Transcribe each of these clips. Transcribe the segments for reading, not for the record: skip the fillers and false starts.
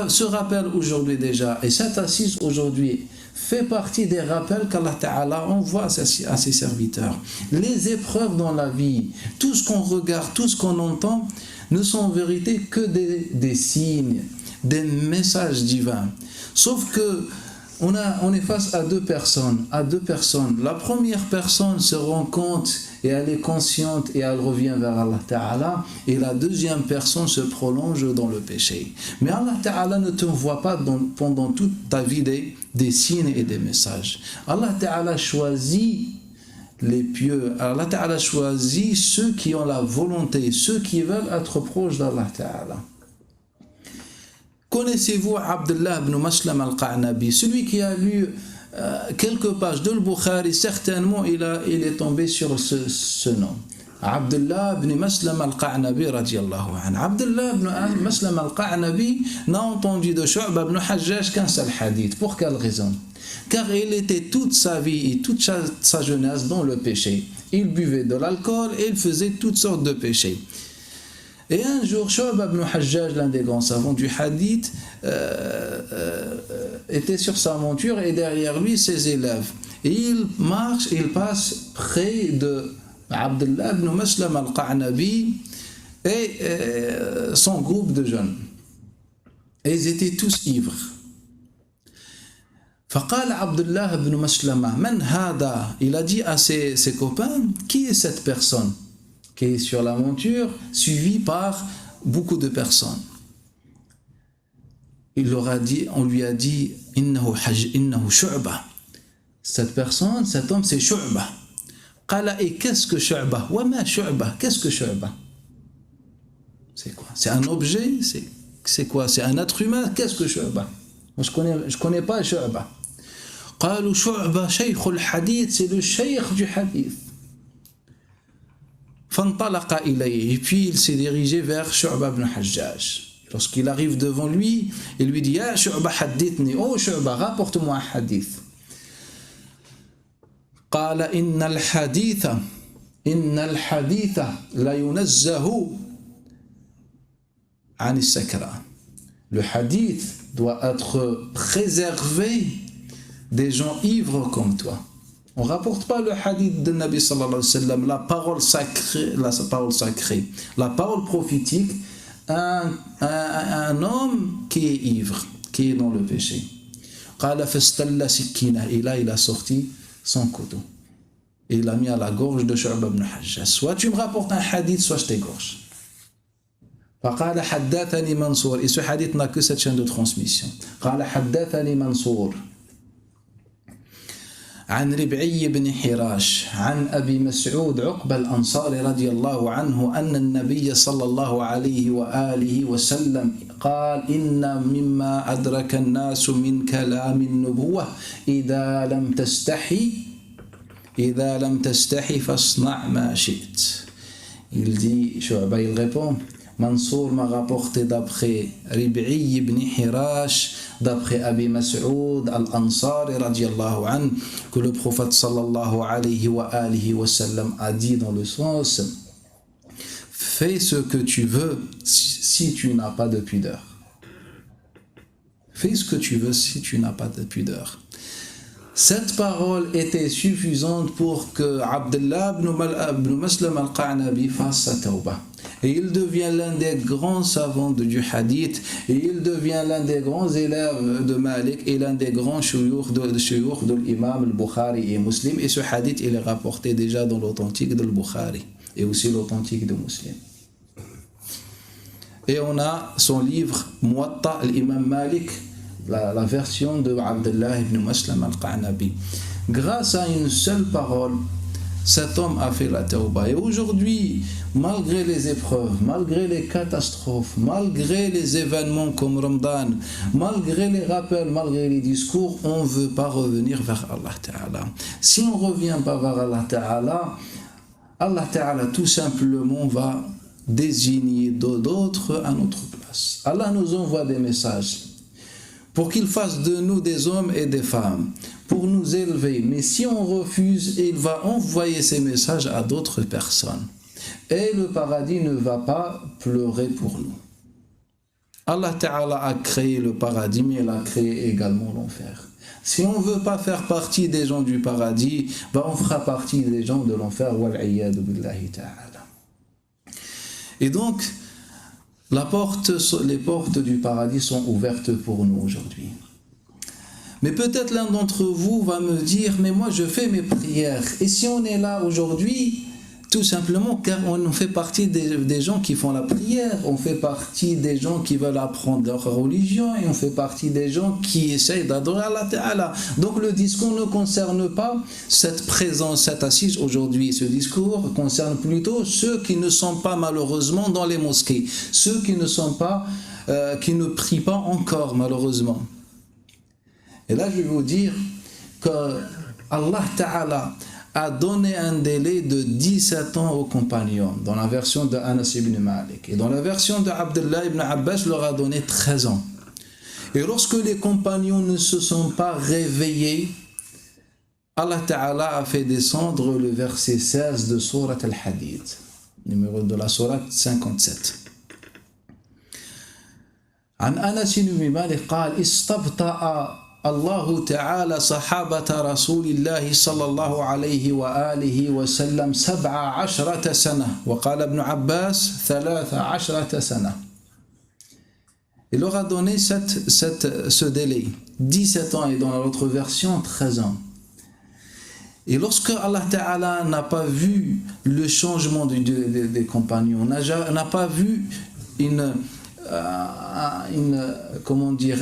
ce rappel aujourd'hui déjà, et cette assise aujourd'hui, fait partie des rappels qu'Allah Ta'ala envoie à ses serviteurs. Les épreuves dans la vie, tout ce qu'on regarde, tout ce qu'on entend, ne sont en vérité que des signes, des messages divins. Sauf que on est face à deux personnes. La première personne se rend compte et elle est consciente et elle revient vers Allah Ta'ala, et la deuxième personne se prolonge dans le péché. Mais Allah Ta'ala ne te voit pas pendant toute ta vie des signes et des messages. Allah Ta'ala choisit les pieux. Allah Ta'ala choisit ceux qui ont la volonté, ceux qui veulent être proches d'Allah Ta'ala. Connaissez-vous Abdullah ibn Maslam al-Qa'nabi? Celui qui a lu quelques pages de Bukhari, certainement il est tombé sur ce nom. Abdullah ibn Maslam al-Qa'nabi radiyallahu anhu. Abdullah ibn Maslam al-Qa'nabi n'a entendu de Shu'ba ibn Hajjaj qu'un seul hadith. Pour quelle raison? Car il était toute sa vie et toute sa jeunesse dans le péché. Il buvait de l'alcool et il faisait toutes sortes de péchés. Et un jour, Shu'ba ibn Hajjaj, l'un des grands savants du hadith, était sur sa monture et derrière lui ses élèves. Et il passe près de Abdullah ibn Maslam al-Qa'nabi et son groupe de jeunes. Et ils étaient tous ivres. فقال عبد الله بن مسلمة من هذا? Il a dit à ses copains, qui est cette personne qui est sur la monture, suivi par beaucoup de personnes? On lui a dit, innahu Shu'ba. Cette personne, cet homme, c'est Shu'ba. Qala, et qu'est-ce que Shu'ba? Wa ma Shu'ba? Qu'est-ce que Shu'ba? C'est quoi? C'est un objet? C'est quoi? C'est un être humain? Qu'est-ce que Shu'ba? Je connais pas Shu'ba. Qalu Shu'ba shaykh al-hadith, c'est le shaykh du hadith. فانطلق إليه. Et puis il s'est dirigé vers Shu'ba ibn Hajjaj. Lorsqu'il arrive devant lui, il lui dit, Ya Shu'ba hadithni, oh Shu'ba, rapporte-moi un hadith. قال إن الحديث لا ينزه عن السكران. Le hadith doit être préservé des gens ivres comme toi. On ne rapporte pas le hadith de Nabi sallallahu alayhi wa sallam, la parole sacrée, la parole prophétique, un homme qui est ivre, qui est dans le péché. قال فاستل سكينة. Et là, il a sorti son couteau. Et il l'a mis à la gorge de Shu'ba ibn Hajjaj. Soit tu me rapportes un hadith, soit je t'égorge. فقال حدثني منصور. Et ce hadith n'a que cette chaîne de transmission. قال حدثني منصور عن ربعي بن حراش عن أبي مسعود عقبة الأنصاري رضي الله عنه أن النبي صلى الله عليه وآله وسلم قال إن مما أدرك الناس من كلام النبوة إذا لم تستحي فاصنع ما شئت. Il dit, Shu'ba, il répond, Mansour m'a rapporté d'après Rib'i ibn Hirash, d'après Abi Mas'ud al-Ansari radiyallahu anhu, que le prophète sallallahu alayhi wa sallam a dit dans le sens, fais ce que tu veux si tu n'as pas de pudeur. Fais ce que tu veux si tu n'as pas de pudeur. Cette parole était suffisante pour que Abdullah ibn Maslam al-Qa'nabi fasse sa tawbah. Et il devient l'un des grands savants du hadith, et il devient l'un des grands élèves de Malik et l'un des grands shuyukh de l'imam al-Bukhari et Muslim. Et ce hadith, il est rapporté déjà dans l'authentique de al-Bukhari et aussi l'authentique de Muslim. Et on a son livre Muwatta al-Imam Malik, la version de Abdullah ibn Maslam al-Qa'nabi. Grâce à une seule parole, cet homme a fait la tawbah. Et aujourd'hui, malgré les épreuves, malgré les catastrophes, malgré les événements comme Ramadan, malgré les rappels, malgré les discours, on ne veut pas revenir vers Allah Ta'ala. Si on ne revient pas vers Allah Ta'ala tout simplement va désigner d'autres à notre place. Allah nous envoie des messages pour qu'il fasse de nous des hommes et des femmes, pour nous élever. Mais si on refuse, il va envoyer ces messages à d'autres personnes. Et le paradis ne va pas pleurer pour nous. Allah Ta'ala a créé le paradis, mais il a créé également l'enfer. Si on ne veut pas faire partie des gens du paradis, on fera partie des gens de l'enfer. Et donc, les portes du paradis sont ouvertes pour nous aujourd'hui. Mais peut-être l'un d'entre vous va me dire, mais moi je fais mes prières. Et si on est là aujourd'hui, tout simplement car on fait partie des gens qui font la prière, on fait partie des gens qui veulent apprendre leur religion et on fait partie des gens qui essayent d'adorer Allah Ta'ala. Donc le discours ne concerne pas cette présence, cette assise aujourd'hui. Ce discours concerne plutôt ceux qui ne sont pas malheureusement dans les mosquées, ceux qui qui ne prient pas encore malheureusement. Et là je vais vous dire que Allah Ta'ala a donné un délai de 17 ans aux compagnons, dans la version de Anas ibn Malik. Et dans la version de Abdullah ibn Abbas, leur a donné 13 ans. Et lorsque les compagnons ne se sont pas réveillés, Allah Ta'ala a fait descendre le verset 16 de Surat Al-Hadid, numéro de la Surat 57. عن أنس بن مالك قال استبطأ الله تعالى صحابة رسول الله صلى الله عليه وآله وسلم 17 سنة وقال ابن عباس 13 سنة. Il leur a donné ce délai, 17 ans, et dans l'autre version 13 ans. Et lorsque Allah Ta'ala n'a pas vu le changement des compagnons, n'a pas vu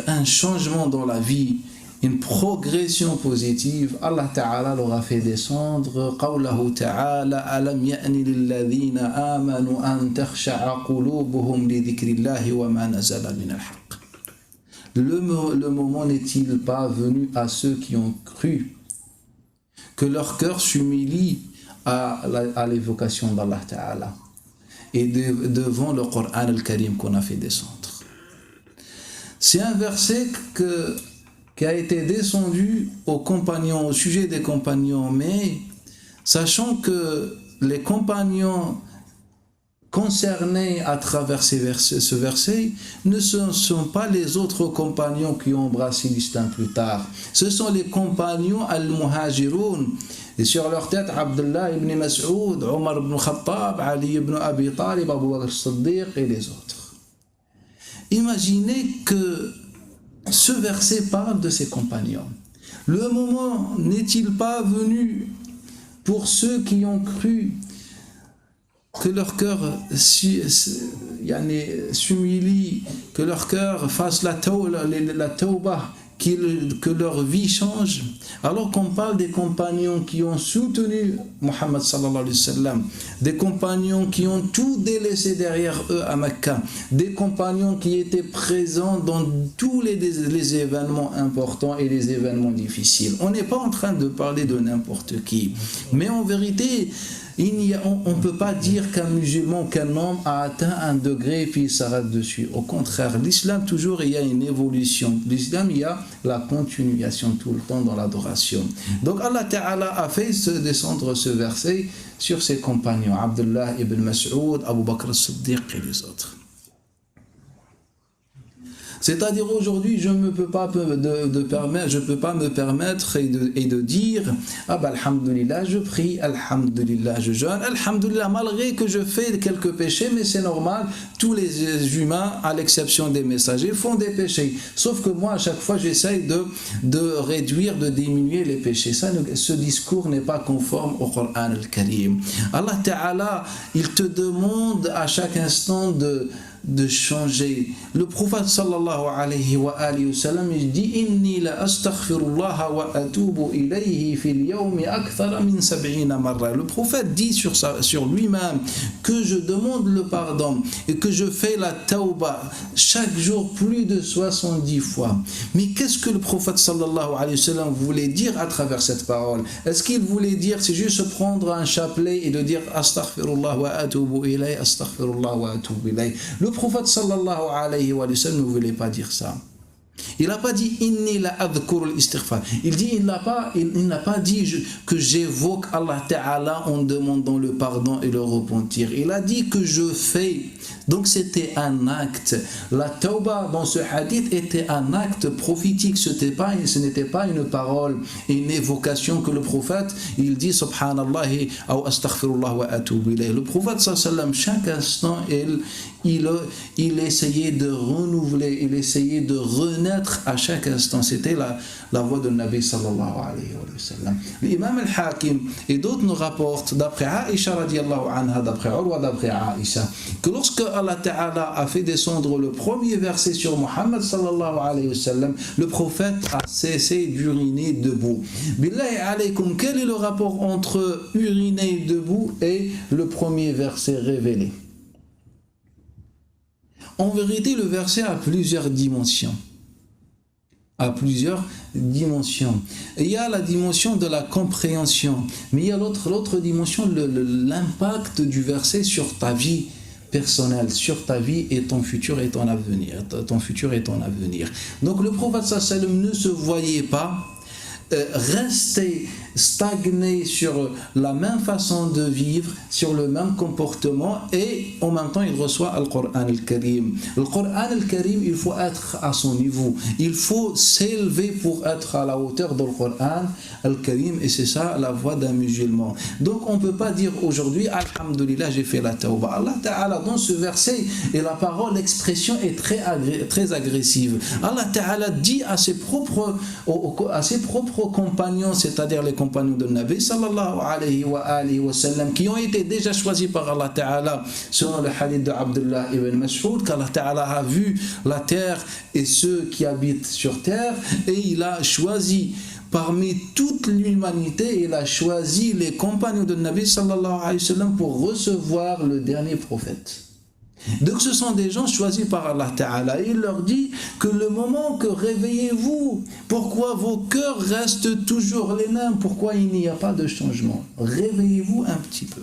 un changement dans la vie, une progression positive, Allah Ta'ala leur a fait descendre قوله تعالى ألم يأن للذين آمنوا أن تخشع قلوبهم لذكر الله وما نزل من الحق. Le moment n'est-il pas venu à ceux qui ont cru que leur cœur s'humilie à l'évocation d'Allah Ta'ala et devant le Coran al-Karim qu'on a fait descendre. C'est un verset qui a été descendu aux compagnons, au sujet des compagnons, mais sachant que les compagnons concernés à travers ce verset ne sont pas les autres compagnons qui ont embrassé l'islam plus tard. Ce sont les compagnons al-Muhajiroun. Et sur leur tête, Abdullah ibn Mas'ud, Omar ibn Khattab, Ali ibn Abi Talib, Abu Bakr as-Siddiq et les autres. Imaginez que ce verset parle de ses compagnons. Le moment n'est-il pas venu pour ceux qui ont cru que leur cœur s'humilie, que leur cœur fasse la tawbah, que leur vie change, alors qu'on parle des compagnons qui ont soutenu Muhammad sallallahu alayhi wa sallam, des compagnons qui ont tout délaissé derrière eux à Mecca, des compagnons qui étaient présents dans tous les événements importants et les événements difficiles. On n'est pas en train de parler de n'importe qui, mais en vérité, on ne peut pas dire qu'un musulman, qu'un homme a atteint un degré et puis il s'arrête dessus. Au contraire, l'islam, toujours, il y a une évolution. L'islam, il y a la continuation tout le temps dans l'adoration. Donc Allah Ta'ala a fait descendre ce verset sur ses compagnons, Abdullah ibn Mas'ud, Abu Bakr as-Siddiq et les autres. C'est-à-dire aujourd'hui, je ne peux pas me permettre et de dire alhamdulillah, je prie, alhamdulillah, je jeûne, alhamdulillah, malgré que je fais quelques péchés, mais c'est normal, tous les humains, à l'exception des messagers, font des péchés. Sauf que moi, à chaque fois, j'essaye de réduire, de diminuer les péchés. Ce discours n'est pas conforme au Coran al-Karim. Allah Ta'ala, il te demande à chaque instant de changer. Le prophète sallallahu alayhi wa sallam, il dit inni la astaghfirullah wa atubu ilayhi fil yawmi akthar min 70 marra. Le prophète dit sur lui-même que je demande le pardon et que je fais la tawbah chaque jour plus de 70 fois. Mais qu'est-ce que le prophète sallallahu alayhi wa sallam voulait dire à travers cette parole? Est-ce qu'il voulait dire, c'est juste se prendre un chapelet et de dire astaghfirullah wa atubu ilayhi, astaghfirullah wa atubu ilayhi? Le prophète sallallahu alayhi wa sallam ne voulait pas dire ça. Il n'a pas dit inni la adhkur al-istighfar. Il n'a pas dit que j'évoque Allah Ta'ala en demandant le pardon et le repentir. Il a dit que je fais. Donc c'était un acte. La tauba dans ce hadith était un acte prophétique. Ce n'était pas une parole, une évocation que le prophète, il dit subhanallah ou astaghfirullah wa atubu ilayh. Le prophète sallallahu chaque instant il essayait de renouveler, il essayait de renaître à chaque instant. C'était la voix de Nabi sallallahu alayhi wa sallam. L'imam al-Hakim et d'autres nous rapportent, d'après Aïcha radiallahu anha, d'après Urwa, d'après Aïcha, que lorsque Allah Ta'ala a fait descendre le premier verset sur Muhammad sallallahu alayhi wa sallam, le prophète a cessé d'uriner debout. Billahi alaykum, quel est le rapport entre uriner debout et le premier verset révélé? En vérité, le verset a plusieurs dimensions. Il y a la dimension de la compréhension, mais il y a l'autre dimension, l'impact du verset sur ta vie personnelle, sur ta vie et ton futur et ton avenir. Donc le prophète sallallahu alayhi wa sallam ne se voyait pas rester stagné sur la même façon de vivre, sur le même comportement, et en même temps il reçoit le Coran al-Karim. Le Coran al-Karim, il faut être à son niveau, il faut s'élever pour être à la hauteur du Coran al-Karim, et c'est ça la voie d'un musulman. Donc on ne peut pas dire aujourd'hui alhamdulillah j'ai fait la tauba. Allah Ta'ala dans ce verset, et la parole, l'expression est très agressive. Allah Ta'ala dit à ses propres compagnons, c'est-à-dire les compagnons de Nabi sallallahu alayhi wa sallam, qui ont été déjà choisis par Allah Ta'ala, selon le hadith de Abdullah ibn Mas'ud, qu'Allah Ta'ala a vu la terre et ceux qui habitent sur terre, et il a choisi parmi toute l'humanité, il a choisi les compagnons de Nabi sallallahu alayhi wa sallam pour recevoir le dernier prophète. Donc ce sont des gens choisis par Allah Ta'ala. Il leur dit que le moment que réveillez-vous, pourquoi vos cœurs restent toujours les mêmes, pourquoi il n'y a pas de changement, réveillez-vous un petit peu.